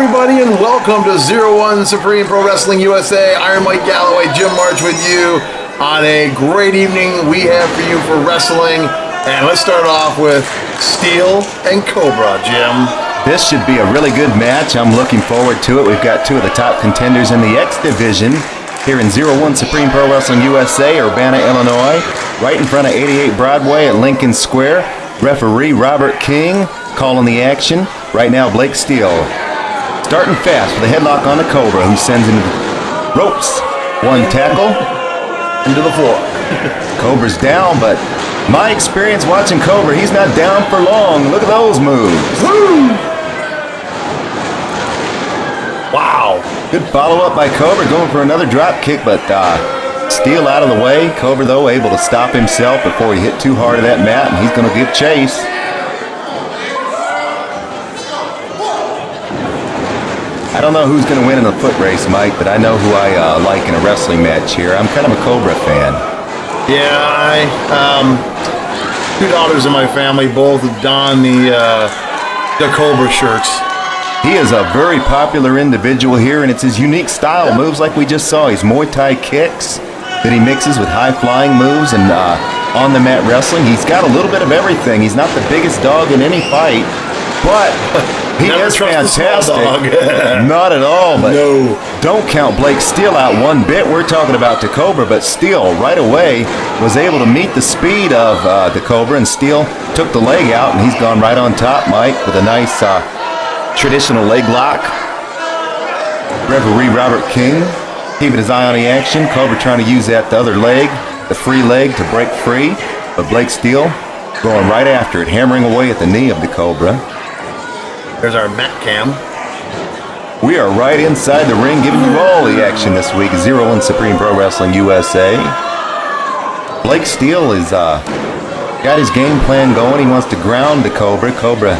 everybody, and welcome to 01 Supreme Pro Wrestling USA. Iron Mike Galloway, Jim March with you on a great evening we have for you for wrestling. And let's start off with Steele and Cobra, Jim. This should be a really good match. I'm looking forward to it. We've got two of the top contenders in the X Division here in 01 Supreme Pro Wrestling USA, Urbana, Illinois, right in front of 88 Broadway at Lincoln Square. Referee Robert King calling the action. Right now, Blake Steele starting fast with a headlock on the Cobra, who sends him to the ropes. One tackle into the floor. Cobra's down, but my experience watching Cobra, he's not down for long. Look at those moves. Woo! Wow. Good follow-up by Cobra, going for another drop kick, but Steele out of the way. Cobra, though, able to stop himself before he hit too hard of that mat, and he's going to give chase. I don't know who's going to win in a foot race, Mike, but I know who I like in a wrestling match here. I'm kind of a Cobra fan. Yeah, two daughters in my family both don the DaCobra shirts. He is a very popular individual here, and it's his unique style. Moves like we just saw. He's Muay Thai kicks that he mixes with high-flying moves and on-the-mat wrestling. He's got a little bit of everything. He's not the biggest dog in any fight, but he is fantastic. Not at all, but no. Don't count Blake Steele out one bit. We're talking about DaCobra, but Steele right away was able to meet the speed of DaCobra, and Steele took the leg out, and he's gone right on top, Mike, with a nice traditional leg lock. Referee Robert King keeping his eye on the action. Cobra trying to use that the other leg, the free leg, to break free, but Blake Steele going right after it, hammering away at the knee of DaCobra. There's our mat cam. We are right inside the ring, giving you all the action this week. 01 Supreme Pro Wrestling USA. Blake Steele is got his game plan going. He wants to ground DaCobra. Cobra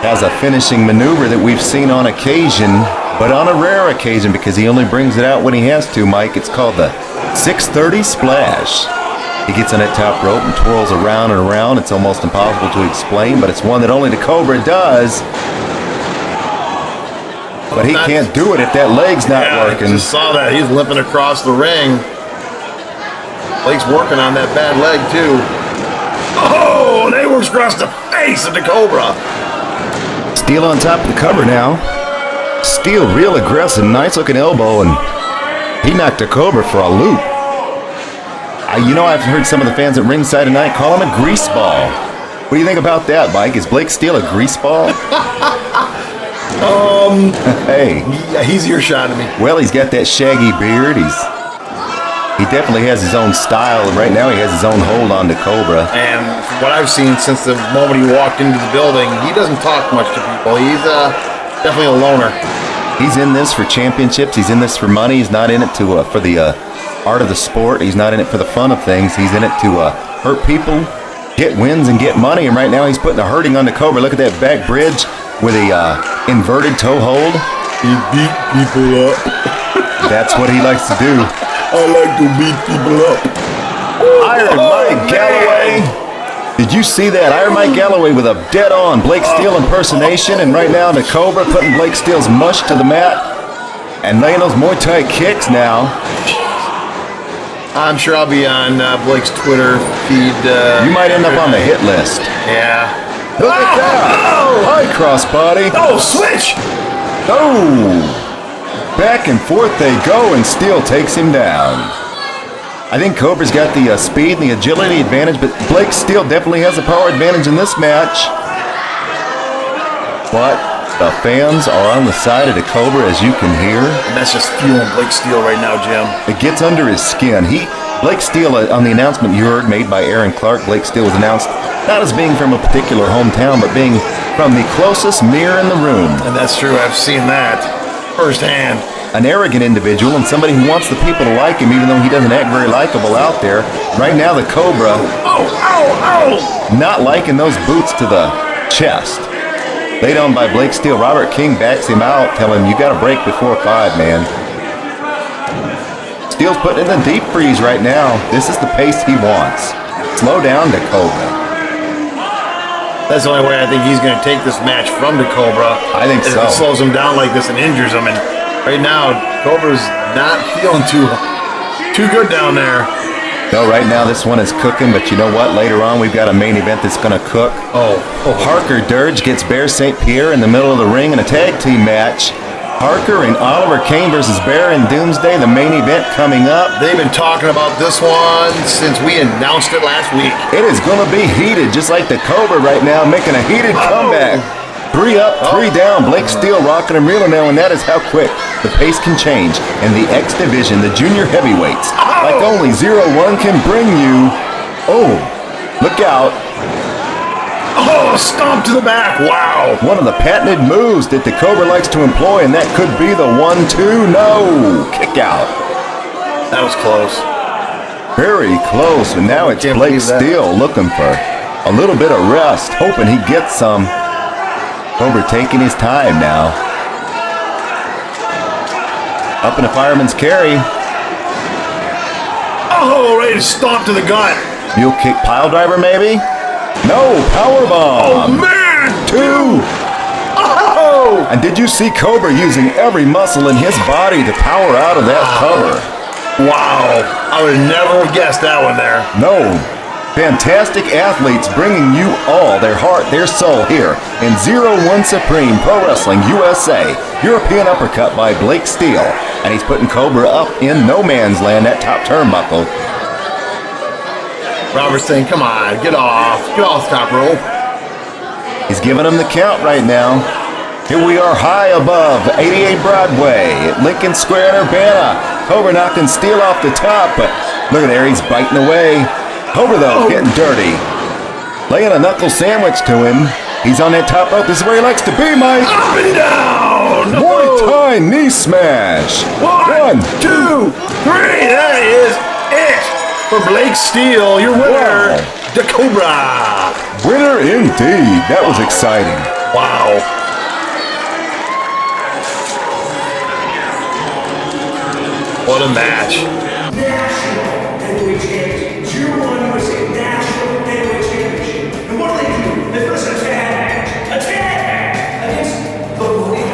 has a finishing maneuver that we've seen on occasion, but on a rare occasion because he only brings it out when he has to, Mike. It's called the 630 Splash. He gets on that top rope and twirls around and around. It's almost impossible to explain, but it's one that only DaCobra does. But he can't do it if that leg's not working. I just saw that. He's limping across the ring. Blake's working on that bad leg, too. Oh, and he works across the face of DaCobra. Steele on top of the cover now. Steele real aggressive, nice looking elbow, and he knocked DaCobra for a loop. I've heard some of the fans at ringside tonight call him a grease ball. What do you think about that, Mike? Is Blake Steele a grease ball? Hey. Yeah, he's earshot of me. Well, he's got that shaggy beard. He definitely has his own style, and right now he has his own hold on DaCobra. And from what I've seen since the moment he walked into the building, he doesn't talk much to people. He's definitely a loner. He's in this for championships. He's in this for money. He's not in it for the art of the sport. He's not in it for the fun of things. He's in it to hurt people, get wins, and get money. And right now he's putting a hurting on DaCobra. Look at that back bridge with a inverted toe hold. He beat people up. That's what he likes to do. I like to beat people up. Iron Mike Galloway. Did you see that? Iron Mike Galloway with a dead-on Blake Steele impersonation, and right now DaCobra putting Blake Steele's mush to the mat and laying those Muay Thai kicks now. I'm sure I'll be on Blake's Twitter feed. You might end up on the hit list. Yeah. Look at that! Oh! High crossbody. Oh, switch! Oh! Back and forth they go, and Steele takes him down. I think Cobra's got the speed and the agility advantage, but Blake Steele definitely has the power advantage in this match. But the fans are on the side of DaCobra, as you can hear. And that's just fueling Blake Steele right now, Jim. It gets under his skin. Blake Steele, on the announcement you heard made by Aaron Clark, Blake Steele was announced not as being from a particular hometown, but being from the closest mirror in the room. And that's true. I've seen that firsthand. An arrogant individual and somebody who wants the people to like him, even though he doesn't act very likable out there. Right now, DaCobra not liking those boots to the chest. Laid on by Blake Steele. Robert King backs him out, telling him, you got to break before 5, man. Steele's putting in the deep freeze right now. This is the pace he wants. Slow down, DaCobra. That's the only way I think he's going to take this match from DaCobra. I think if so. He slows him down like this and injures him. And right now, Cobra's not feeling too good down there. No, right now this one is cooking, but you know what? Later on, we've got a main event that's going to cook. Harker Dirge gets Bear St. Pierre in the middle of the ring in a tag team match. Harker and Oliver Cain versus Bear and Doomsday, the main event coming up. They've been talking about this one since we announced it last week. It is going to be heated, just like DaCobra right now, making a heated comeback. 3 up, 3 down. Blake Steele rocking and reeling now, and that is how quick the pace can change in the X division, the junior heavyweights. Like only 0-1 can bring you. Oh, look out. Oh, stomp to the back. Wow. One of the patented moves that DaCobra likes to employ, and that could be the 1-2. No, kick out. That was close. Very close, and now it's Blake Steele looking for a little bit of rest, hoping he gets some. Cobra taking his time now. Up in a fireman's carry. Oh, ready to stomp to the gut. Mule kick pile driver maybe? No, powerbomb. Oh, man. 2. Oh. And did you see Cobra using every muscle in his body to power out of that cover? Wow. I would never have guessed that one there. No. Fantastic athletes bringing you all their heart, their soul here in 0-1 Supreme Pro Wrestling USA. European uppercut by Blake Steele. And he's putting Cobra up in no man's land, that top turnbuckle. Robert's saying, come on, get off top rope. He's giving him the count right now. Here we are high above 88 Broadway at Lincoln Square in Urbana. Cobra knocking Steele off the top, but look at there, he's biting away. Cobra though, getting dirty. Laying a knuckle sandwich to him. He's on that top rope. This is where he likes to be, Mike. Up and down. Muay Thai knee smash. 1, 2, 3. That is it for Blake Steele, your winner, DaCobra. Winner indeed. That was exciting. Wow. What a match. National Heavyweight Championship. 0-1 USA National Heavyweight Championship. And what do? They first attack against the Harker and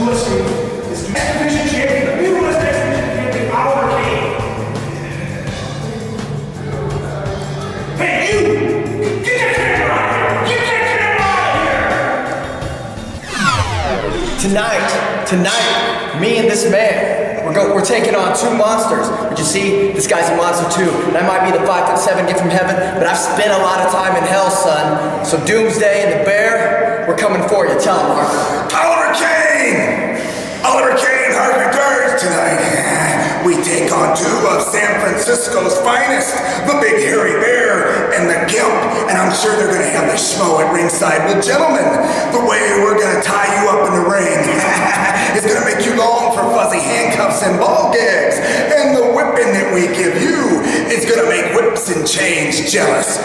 USA is X Division Champion, the Midwest X Division Champion, Oliver Cain. Hey, you! Get that camera out of here! Get that camera out of here! Tonight, me and this man, we're taking on 2 monsters. But you see, this guy's a monster too. And I might be the 5'7" gift from heaven, but I've spent a lot of time in hell, son. So Doomsday and the Bear, we're coming for you. Tell him, Harker. Oliver Cain, Harker Dirge tonight. We take on 2 of San Francisco's finest, the Big Hairy Bear and the Gimp, and I'm sure they're gonna have the schmo at ringside. Well, gentlemen, the way we're gonna tie you up in the ring is gonna make you long for fuzzy handcuffs and ball gags, and the whipping that we give you is gonna make whips and chains jealous.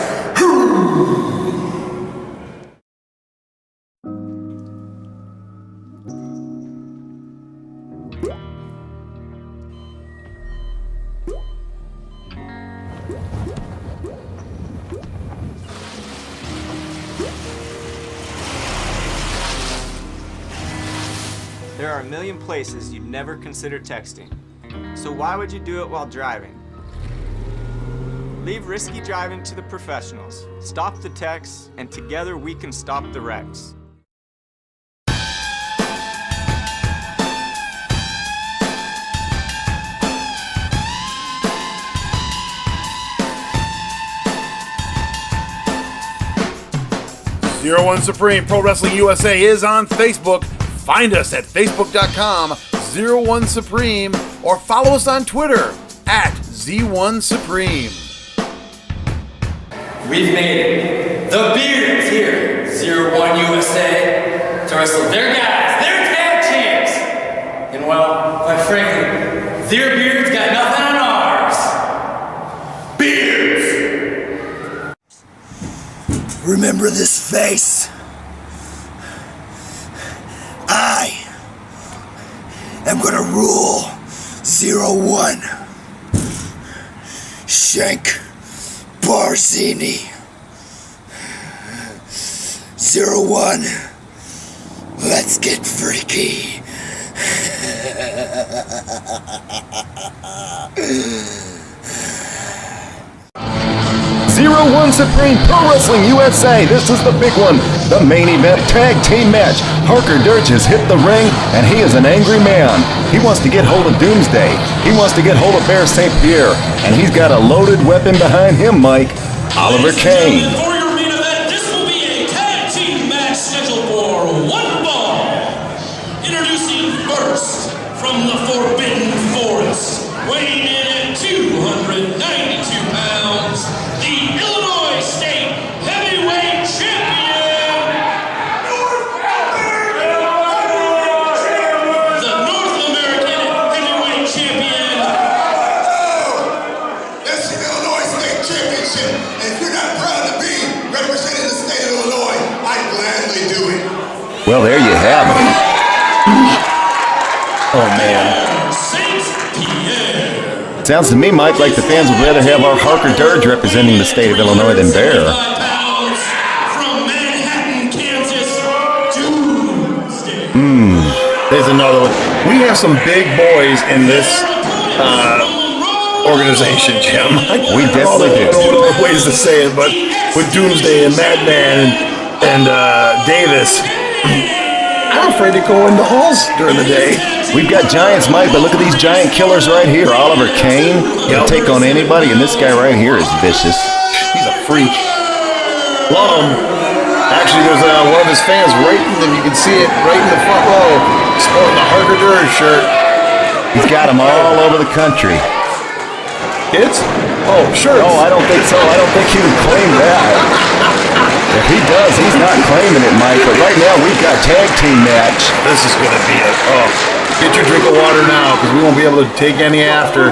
There are a million places you'd never consider texting. So why would you do it while driving? Leave risky driving to the professionals. Stop the texts, and together we can stop the wrecks. Zero One Supreme Pro Wrestling USA is on Facebook. Find us at facebook.com/01 Supreme or follow us on Twitter @Z1 Supreme. We've made it. The Beards here, 0-1 USA, to wrestle their guys, their tag champs. And well, quite frankly, their beards got nothing on ours. Beards! Remember this face. I am gonna rule 0-1. Shank Barzini. 01. Let's get freaky. 01 Supreme Pro Wrestling USA. This is the big one. The main event tag team match. Harker Dirge has hit the ring, and he is an angry man. He wants to get hold of Doomsday. He wants to get hold of Bear St. Pierre, and he's got a loaded weapon behind him, Mike. Oliver Cain. For your main event, this will be a tag team match scheduled for one fall. Introducing first from the Forbidden Forest, weighing in at 292 pounds, the Illinois State Heavyweight Champion, the North American Heavyweight Champion. That's the Illinois State Championship. And if you're not proud to be representing the state of Illinois, I'd gladly do it. Well, there you have it. Oh, man. Saint Pierre. Sounds to me, Mike, like the fans would rather have our Harker Dirge representing the state of Illinois than Bear. 35 pounds from Manhattan, Kansas, Doomsday. There's another one. We have some big boys in this organization, Jim. We definitely do. I don't know what other ways to say it, but with Doomsday and Madman and Davis, I'm afraid to go in the halls during the day. We've got giants, Mike, but look at these giant killers right here. Oliver Cain can take on anybody, and this guy right here is vicious. He's a freak. Love him. Actually, there's one of his fans right in the, you can see it right in the front row, sporting the Harker Dirge shirt. He's got them all over the country. Kids? Oh, sure. Oh, I don't think so. I don't think he would claim that. If he does, he's not claiming it, Mike. But right now, we've got tag team match. This is going to be a, get your drink of water now, because we won't be able to take any after.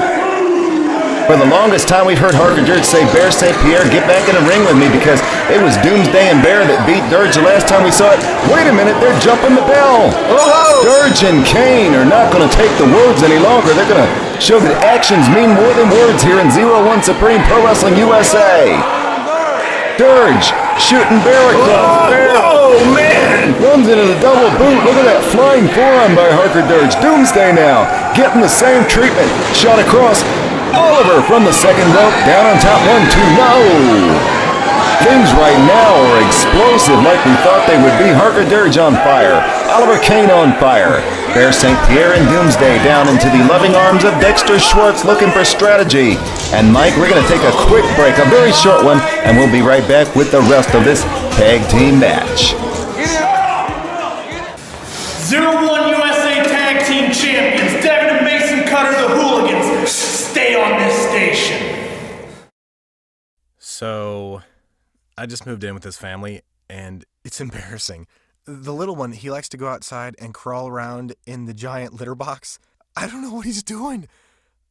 For the longest time, we've heard Harker Dirge say, Bear St. Pierre, get back in the ring with me, because it was Doomsday and Bear that beat Dirge the last time we saw it. Wait a minute, they're jumping the bell. Oh! Dirge and Cain are not going to take the words any longer. They're going to show that actions mean more than words here in 01 Supreme Pro Wrestling USA. Dirge shooting Bear across. Bear Man! runs into the double boot. Look at that flying forearm by Harker Dirge. Doomsday now getting the same treatment. Shot across. Oliver from the second rope, down on top, 1, 2, no! Things right now are explosive like we thought they would be. Harker Dirge on fire, Oliver Cain on fire, Bear St. Pierre and Doomsday down into the loving arms of Dexter Schwartz looking for strategy. And Mike, we're going to take a quick break, a very short one, and we'll be right back with the rest of this tag team match. 01 USA Tag Team Champions, Devin and Mason Cutter, the Hooligans. Stay on this station. So, I just moved in with his family, and it's embarrassing. The little one, he likes to go outside and crawl around in the giant litter box. I don't know what he's doing.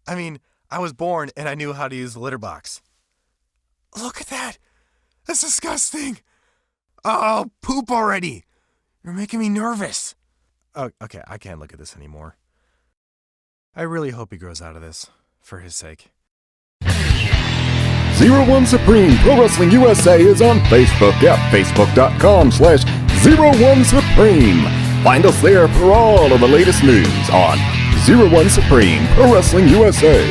I mean, I was born and I knew how to use the litter box. Look at that. That's disgusting. Oh, poop already. You're making me nervous. Oh, okay, I can't look at this anymore. I really hope he grows out of this, for his sake. 01 Supreme Pro Wrestling USA is on Facebook at facebook.com/01 Supreme. Find us there for all of the latest news on 01 Supreme Pro Wrestling USA.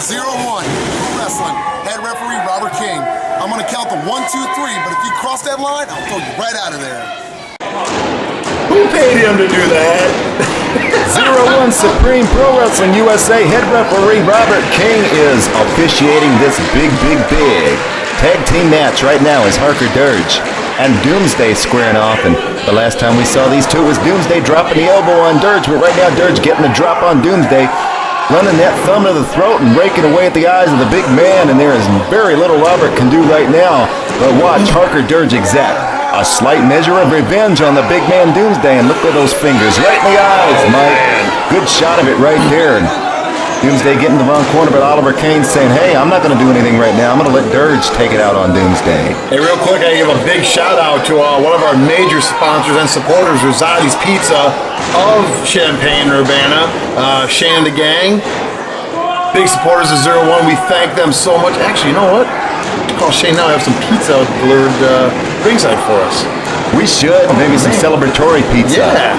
01 Pro Wrestling, head referee Robert King. I'm gonna count the 1, 2, 3, but if you cross that line, I'll throw you right out of there. Who paid him to do that? 01 Supreme Pro Wrestling USA head referee Robert King is officiating this big tag team match right now as Harker Dirge and Doomsday squaring off. And the last time we saw these two was Doomsday dropping the elbow on Dirge, but right now Dirge getting the drop on Doomsday, running that thumb to the throat and raking away at the eyes of the big man, and there is very little Robert can do right now. But watch Harker Dirge exact a slight measure of revenge on the big man Doomsday, and look at those fingers right in the eyes, Mike. Good shot of it right there. And Doomsday getting the wrong corner, but Oliver Cain saying, hey, I'm not going to do anything right now. I'm going to let Dirge take it out on Doomsday. Hey, real quick, I give a big shout out to one of our major sponsors and supporters, Rosati's Pizza of Champaign-Urbana, Shane and the gang. Big supporters of 01. We thank them so much. Actually, you know what? Call Shane now. I have some pizza delivered ringside for us. We should. Maybe some celebratory pizza. Yeah.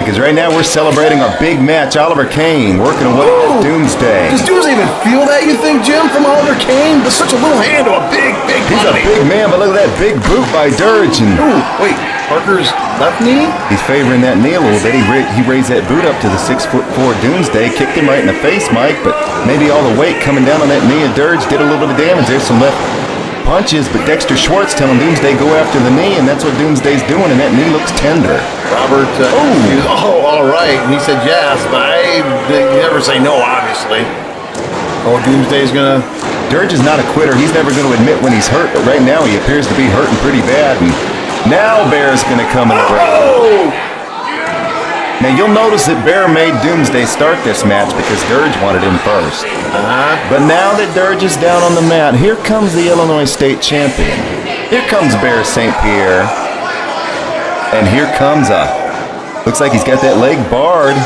Because right now we're celebrating a big match. Oliver Cain working away at Doomsday. Does Doomsday even feel that, you think, Jim, from Oliver Cain? There's such a little hand to a big He's body. a big man, but look at that big boot by Dirge. And Ooh, wait, Harker's left knee? he's favoring that knee a little bit. He raised that boot up to the 6'4" Doomsday, kicked him right in the face, Mike, but maybe all the weight coming down on that knee of Dirge did a little bit of damage. There's some left punches, but Dexter Schwartz telling Doomsday go after the knee, and that's what Doomsday's doing, and that knee looks tender. Robert, all right. And he said yes, but you never say no, obviously. Oh, Doomsday's gonna... Dirge is not a quitter. He's never going to admit when he's hurt, but right now he appears to be hurting pretty bad. And now Bear's going to come in the ring. Oh! Now you'll notice that Bear made Doomsday start this match because Dirge wanted him first. But now that Dirge is down on the mat, here comes the Illinois State Champion. Here comes Bear St. Pierre. And here comes looks like he's got that leg barred.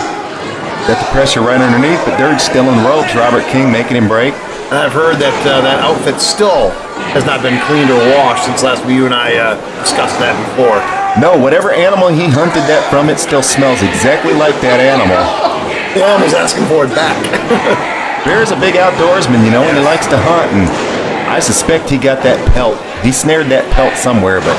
Got the pressure right underneath, but Dirge still in the ropes. Robert King making him break. And I've heard that that outfit still has not been cleaned or washed since last week. You and I discussed that before. No, whatever animal he hunted that from, it still smells exactly like that animal. The animal's asking for it back. Bear's a big outdoorsman, you know, and he likes to hunt, and I suspect he got that pelt. He snared that pelt somewhere, but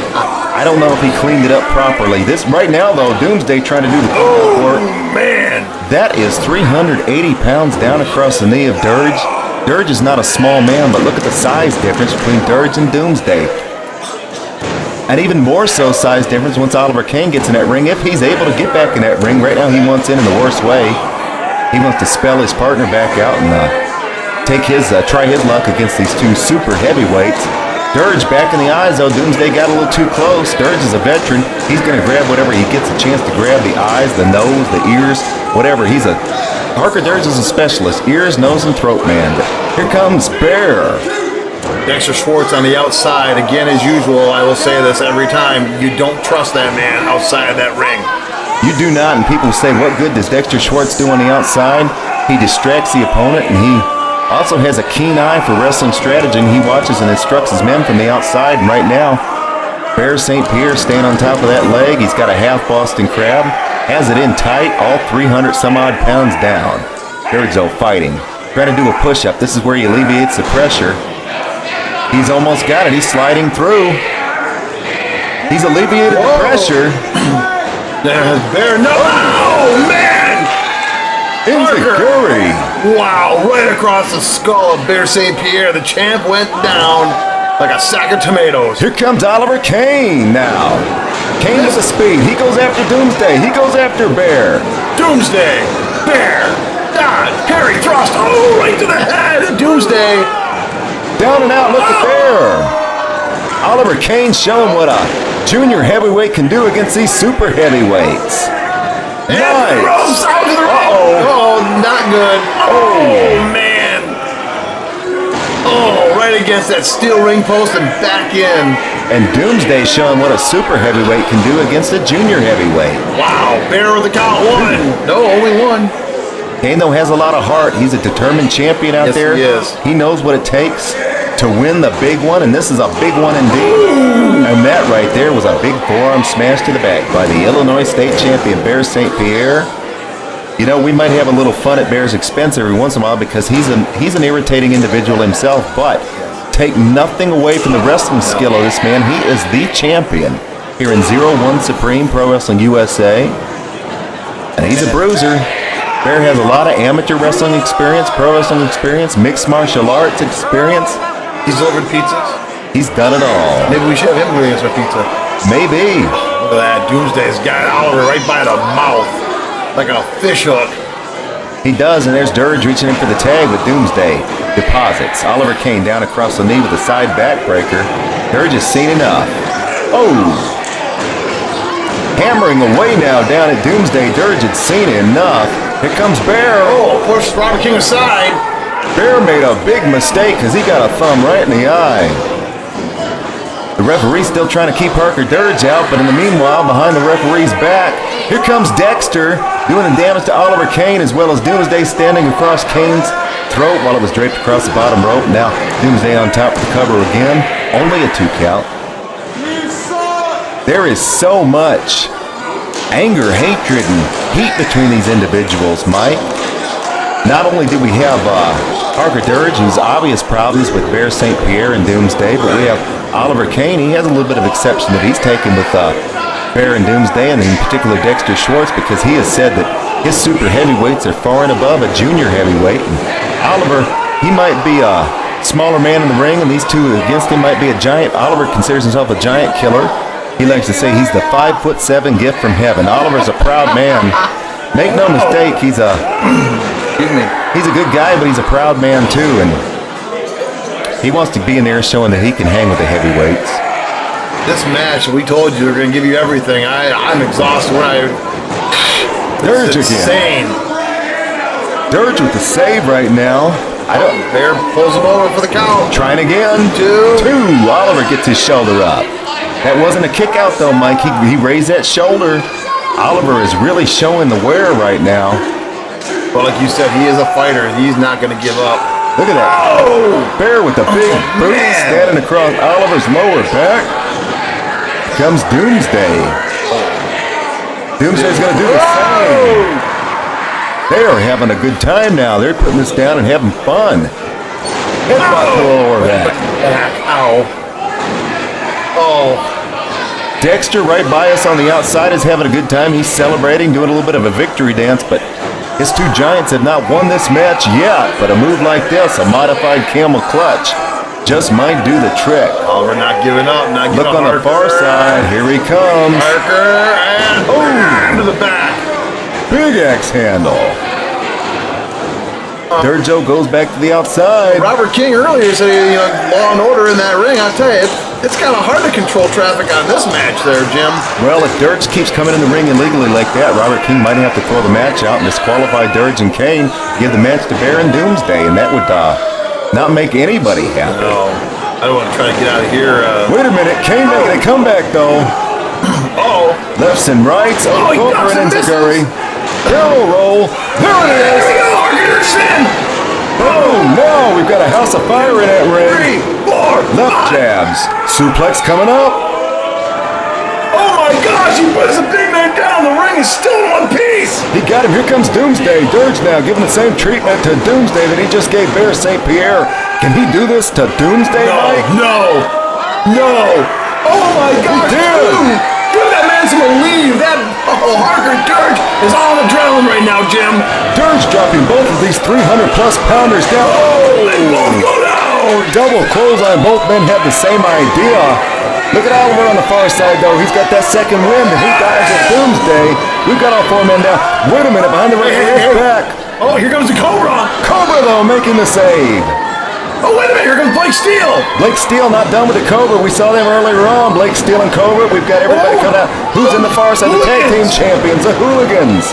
I don't know if he cleaned it up properly. This right now, though, Doomsday trying to do the Oh, man. That is 380 pounds down across the knee of Dirge. Dirge is not a small man, but look at the size difference between Dirge and Doomsday. And even more so size difference once Oliver Cain gets in that ring, if he's able to get back in that ring. Right now he wants in the worst way. He wants to spell his partner back out and try his luck against these two super heavyweights. Dirge back in the eyes, though. Doomsday got a little too close. Dirge is a veteran. He's going to grab whatever he gets a chance to grab. The eyes, the nose, the ears, whatever. Harker Dirge is a specialist. Ears, nose, and throat man. But here comes Bear. Dexter Schwartz on the outside. Again, as usual, I will say this every time. You don't trust that man outside of that ring. You do not, and people say, what good does Dexter Schwartz do on the outside? He distracts the opponent, and he also has a keen eye for wrestling strategy, and he watches and instructs his men from the outside. And right now, Bear St. Pierre staying on top of that leg. He's got a half Boston Crab. Has it in tight, all 300 some odd pounds down. Dirge fighting. Trying to do a push-up. This is where he alleviates the pressure. He's almost got it. He's sliding through. He's alleviated the pressure. There's Bear. No! Oh, man! Inzaguri. Wow, right across the skull of Bear St. Pierre. The champ went down like a sack of tomatoes. Here comes Oliver Cain now. Cain with the speed. He goes after Doomsday. He goes after Bear. Doomsday, Bear, dodge, parry, thrust, oh, right to the head. Doomsday. Down and out, look at Bear. Oliver Cain showing what a junior heavyweight can do against these super heavyweights. And ropes out to the ring. Oh, not good. Oh, man. Oh, right against that steel ring post and back in. And Doomsday showing what a super heavyweight can do against a junior heavyweight. Wow, Bear with the count. One. No, only one. Cain, though, has a lot of heart. He's a determined champion out there. He is. He knows what it takes to win the big one, and this is a big one indeed. And that right there was a big forearm smash to the back by the Illinois State champion, Bear St. Pierre. You know, we might have a little fun at Bear's expense every once in a while because he's an irritating individual himself, but take nothing away from the wrestling skill of this man. He is the champion here in 01 Supreme Pro Wrestling USA. And he's a bruiser. Bear has a lot of amateur wrestling experience, pro wrestling experience, mixed martial arts experience. He's delivered pizzas. He's done it all. Maybe we should have him bring us our pizza. Maybe. Look at that. Doomsday's got Oliver right by the mouth like a fish hook. He does, and there's Dirge reaching in for the tag with Doomsday. Deposits. Oliver Cain down across the knee with a side backbreaker. Dirge has seen enough. Oh! Hammering away now down at Doomsday. Dirge had seen enough. Here comes Bear. Oh, pushed Robert King aside. Bear made a big mistake because he got a thumb right in the eye. The referee's still trying to keep Harker Dirge out, but in the meanwhile, behind the referee's back, here comes Dexter, doing the damage to Oliver Cain, as well as Doomsday standing across Cain's throat while it was draped across the bottom rope. Now Doomsday on top of the cover again, only a 2 count. There is so much anger, hatred, and heat between these individuals, Mike. Not only do we have Harker Dirge, who's obvious problems with Bear St. Pierre and Doomsday, but we have Oliver Cain. He has a little bit of exception that he's taken with Bear and Doomsday, and in particular Dexter Schwartz, because he has said that his super heavyweights are far and above a junior heavyweight. And Oliver, he might be a smaller man in the ring, and these two against him might be a giant. Oliver considers himself a giant killer. He likes to say he's the 5'7" gift from heaven. Oliver's a proud man. Make no mistake, he's a good guy, but he's a proud man too, and he wants to be in there showing that he can hang with the heavyweights. This match, we told you we're going to give you everything. I'm exhausted. Dirge insane. Dirge with the save right now. Bear pulls him over for the count. Trying again. Two. Oliver gets his shoulder up. That wasn't a kick out though, Mike. He raised that shoulder. Oliver is really showing the wear right now. But like you said, he is a fighter. He's not going to give up. Look at that. Oh! Bear with the big boot standing across Oliver's lower back. Comes Doomsday. Doomsday's going to do the same. They are having a good time now. They're putting this down and having fun. Headbutt to the lower back. Ow. Oh. Dexter right by us on the outside is having a good time. He's celebrating, doing a little bit of a victory dance, but his two giants have not won this match yet. But a move like this, a modified camel clutch, just might do the trick. Oliver not giving up. Look on the far side. Here he comes. Harker and to the back. Big axe handle. Dirge goes back to the outside. Robert King earlier said, law and order in that ring. I'll tell you, it's kind of hard to control traffic on this match there, Jim. Well, if Dirge keeps coming in the ring illegally like that, Robert King might have to throw the match out and disqualify Dirge and Cain, give the match to Bear and Doomsday, and that would not make anybody happy. No, I don't want to try to get out of here. Wait a minute, Cain making a comeback though. Oh, lefts and rights. He over ducks and into misses. Curry. Barrel roll. There it is. Oh no, we've got a house of fire in that ring. 3, 4, Left 5. jabs. Suplex coming up. Oh my gosh, he puts a big man down. The ring is still in one piece. He got him. Here comes Doomsday. Dirge now giving the same treatment to Doomsday that he just gave Bear St. Pierre. Can he do this to Doomsday, Mike? No. Oh my gosh, dude. Give that man some relief. Harker Dirge is on adrenaline right now, Jim. Dirge dropping both of these 300-plus pounders down. They both go down. Double clothesline. Both men have the same idea. Look at Oliver on the far side, though. He's got that second wind, and he dives at Doomsday. We've got all 4 men down. Wait a minute, behind the referee's back. Oh, here comes DaCobra. Cobra, though, making the save. Oh, wait a minute, here comes Blake Steele. Blake Steele not done with the Cobra. We saw them earlier on. Blake Steele and Cobra. We've got everybody coming out. Who's in the far side? The tag team champions, the Hooligans.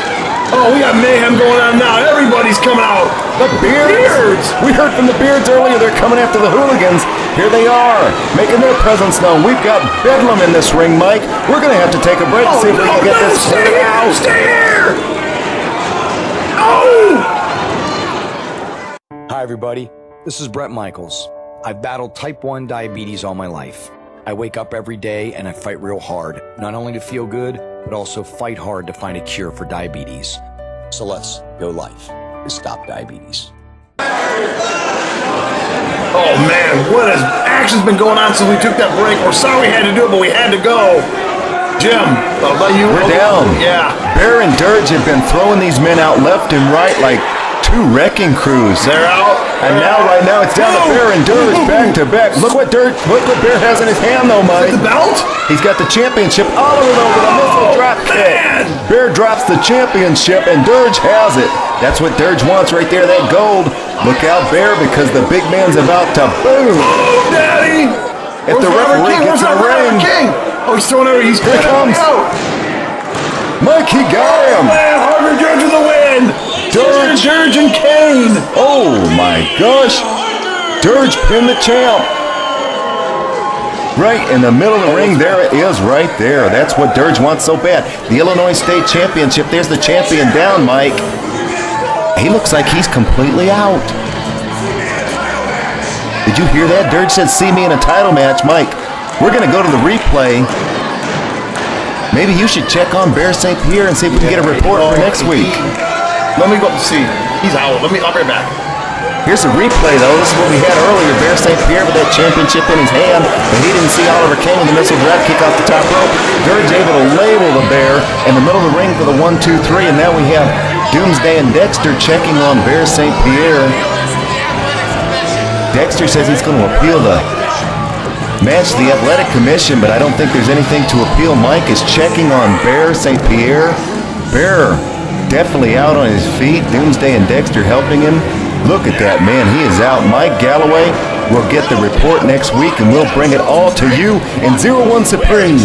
Oh, we got mayhem going on now. Everybody's coming out. The Beards. We heard from the Beards earlier. They're coming after the Hooligans. Here they are, making their presence known. We've got Bedlam in this ring, Mike. We're going to have to take a break to see if we can get this Stay here. Stay here. Oh! Hi, everybody. This is Brett Michaels. I've battled type 1 diabetes all my life. I wake up every day and I fight real hard, not only to feel good, but also fight hard to find a cure for diabetes. So let's go life to stop diabetes. Oh man, what has action's been going on since we took that break? We're sorry we had to do it, but we had to go. Jim, I'll let you. We're down. Yeah. Bear and Dirge have been throwing these men out left and right like 2 wrecking crews. They're out. And right now it's down to Bear and Dirge back to back. Look what Bear has in his hand though, Mike. Is that the belt? He's got the championship. Oliver though with a missile drop kick. Bear drops the championship and Dirge has it. That's what Dirge wants right there, that gold. Look out, Bear, because the big man's about to boom. Oh, Daddy! If the referee gets in the ring. Oh, he's throwing over. Here he comes. Out. Mike, he got him. Man, Harker Dirge with the win. Dirge and Cain. Oh my gosh. Dirge pinned the champ. Right in the middle of the ring, there it is right there. That's what Dirge wants so bad. The Illinois State Championship, there's the champion down, Mike. He looks like he's completely out. Did you hear that? Dirge said, see me in a title match. Mike, we're going to go to the replay. Maybe you should check on Bear St. Pierre and see if we can get a report for next week. Let me go up and see. He's out. I'll be right back. Here's a replay, though. This is what we had earlier. Bear St. Pierre with that championship in his hand, but he didn't see Oliver Cain with the missile drop kick off the top rope. Dirge able to label the Bear in the middle of the ring for the 1-2-3, and now we have Doomsday and Dexter checking on Bear St. Pierre. Dexter says he's going to appeal the match to the Athletic Commission, but I don't think there's anything to appeal. Mike is checking on Bear St. Pierre. Bear definitely out on his feet. Doomsday and Dexter helping him. Look at that, man. He is out. Mike Galloway will get the report next week, and we'll bring it all to you in 01 Supreme.